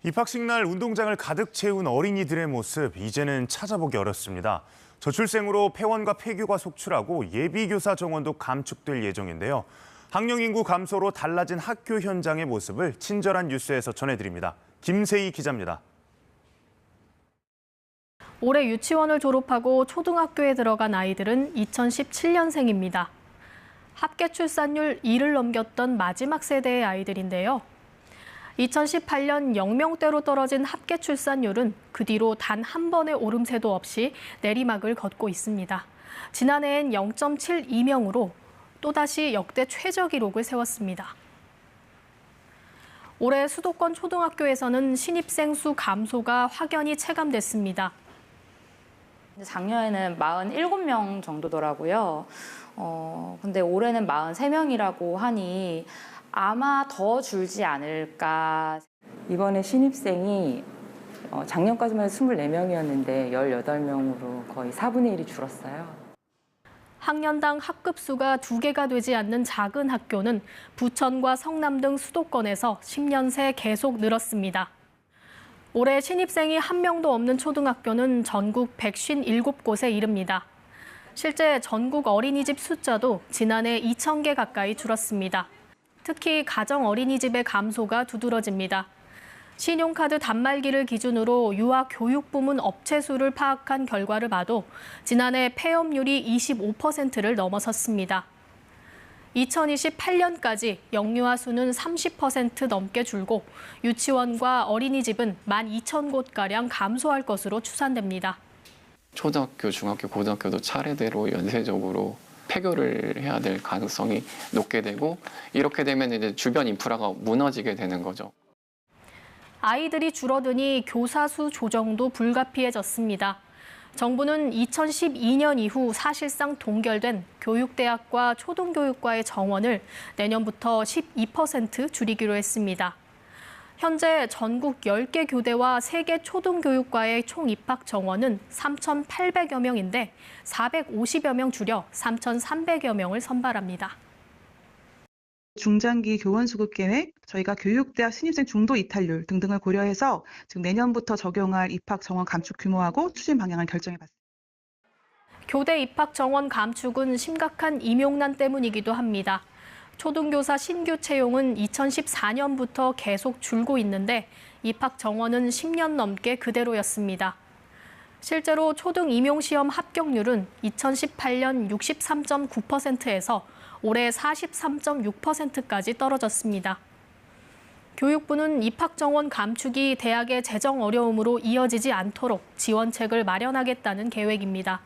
입학식 날 운동장을 가득 채운 어린이들의 모습, 이제는 찾아보기 어렵습니다. 저출생으로 폐원과 폐교가 속출하고 예비교사 정원도 감축될 예정인데요. 학령 인구 감소로 달라진 학교 현장의 모습을 친절한 뉴스에서 전해드립니다. 김세희 기자입니다. 올해 유치원을 졸업하고 초등학교에 들어간 아이들은 2017년생입니다. 합계 출산율 2를 넘겼던 마지막 세대의 아이들인데요. 2018년 0명대로 떨어진 합계 출산율은 그 뒤로 단 한 번의 오름세도 없이 내리막을 걷고 있습니다. 지난해엔 0.72명으로 또다시 역대 최저 기록을 세웠습니다. 올해 수도권 초등학교에서는 신입생 수 감소가 확연히 체감됐습니다. 작년에는 47명 정도더라고요. 근데 올해는 43명이라고 하니 아마 더 줄지 않을까. 이번에 신입생이 작년까지만 해도 24명이었는데 18명으로 거의 4분의 1이 줄었어요. 학년당 학급수가 2개가 되지 않는 작은 학교는 부천과 성남 등 수도권에서 10년 새 계속 늘었습니다. 올해 신입생이 1명도 없는 초등학교는 전국 157곳에 이릅니다. 실제 전국 어린이집 숫자도 지난해 2,000개 가까이 줄었습니다. 특히 가정 어린이집의 감소가 두드러집니다. 신용카드 단말기를 기준으로 유아 교육 부문 업체 수를 파악한 결과를 봐도 지난해 폐업률이 25%를 넘어섰습니다. 2028년까지 영유아 수는 30% 넘게 줄고 유치원과 어린이집은 12,000곳가량 감소할 것으로 추산됩니다. 초등학교, 중학교, 고등학교도 차례대로 연쇄적으로 폐교를 해야 될 가능성이 높게 되고 이렇게 되면 이제 주변 인프라가 무너지게 되는 거죠. 아이들이 줄어드니 교사 수 조정도 불가피해졌습니다. 정부는 2012년 이후 사실상 동결된 교육대학과 초등교육과의 정원을 내년부터 12% 줄이기로 했습니다. 현재 전국 10개 교대와 3개 초등교육과의 총 입학 정원은 3,800여 명인데 450여 명 줄여 3,300여 명을 선발합니다. 중장기 교원 수급 계획, 저희가 교육대학 신입생 중도 이탈률 등등을 고려해서 지금 내년부터 적용할 입학 정원 감축 규모하고 추진 방향을 결정해봤습니다. 교대 입학 정원 감축은 심각한 임용난 때문이기도 합니다. 초등교사 신규 채용은 2014년부터 계속 줄고 있는데 입학 정원은 10년 넘게 그대로였습니다. 실제로 초등 임용시험 합격률은 2018년 63.9%에서 올해 43.6%까지 떨어졌습니다. 교육부는 입학 정원 감축이 대학의 재정 어려움으로 이어지지 않도록 지원책을 마련하겠다는 계획입니다.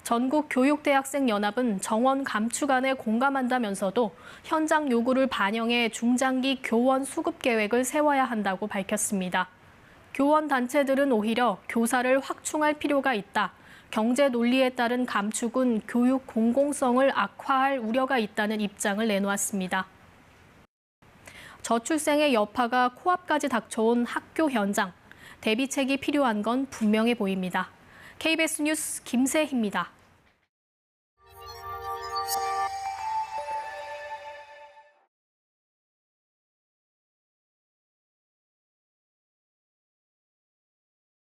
전국교육대학생연합은 정원 감축안에 공감한다면서도 현장 요구를 반영해 중장기 교원 수급 계획을 세워야 한다고 밝혔습니다. 교원 단체들은 오히려 교사를 확충할 필요가 있다. 경제 논리에 따른 감축은 교육 공공성을 악화할 우려가 있다는 입장을 내놓았습니다. 저출생의 여파가 코앞까지 닥쳐온 학교 현장, 대비책이 필요한 건 분명해 보입니다. KBS 뉴스 김세희입니다.